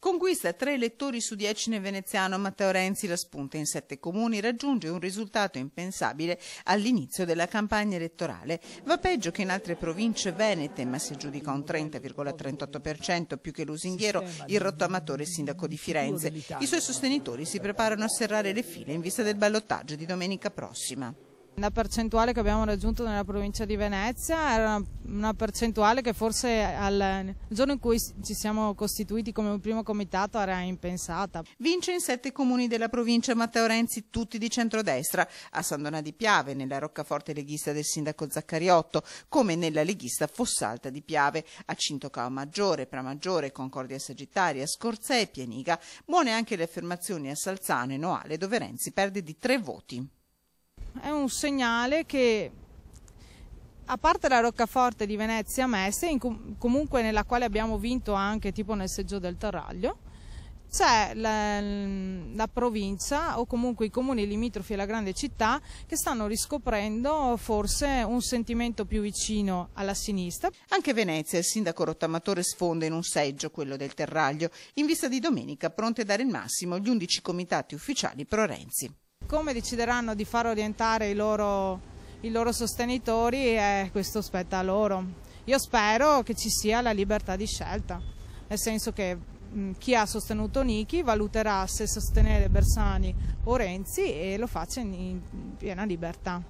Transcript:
Conquista 3 elettori su 10 nel veneziano. Matteo Renzi, la spunta in 7 comuni, raggiunge un risultato impensabile all'inizio della campagna elettorale. Va peggio che in altre province venete, ma si aggiudica un 30,38%, più che lusinghiero il rottamatore sindaco di Firenze. I suoi sostenitori si preparano a serrare le file in vista del ballottaggio di domenica prossima. La percentuale che abbiamo raggiunto nella provincia di Venezia era una percentuale che forse al giorno in cui ci siamo costituiti come un primo comitato era impensata. Vince in 7 comuni della provincia Matteo Renzi, tutti di centrodestra, a San Donà di Piave, nella roccaforte leghista del sindaco Zaccariotto, come nella leghista Fossalta di Piave, a Cintocao Maggiore, Pramaggiore, Concordia Sagittaria, Scorzè e Pianiga. Buone anche le affermazioni a Salzano e Noale, dove Renzi perde di 3 voti. È un segnale che, a parte la roccaforte di Venezia Messe, comunque nella quale abbiamo vinto anche tipo nel seggio del Terraglio, c'è la provincia o comunque i comuni limitrofi alla grande città che stanno riscoprendo forse un sentimento più vicino alla sinistra. Anche Venezia, il sindaco rottamatore sfonda in un seggio, quello del Terraglio, in vista di domenica, pronti a dare il massimo gli 11 comitati ufficiali pro Renzi. Come decideranno di far orientare i loro sostenitori, questo spetta a loro. Io spero che ci sia la libertà di scelta, nel senso che chi ha sostenuto Nichi valuterà se sostenere Bersani o Renzi e lo faccia in piena libertà.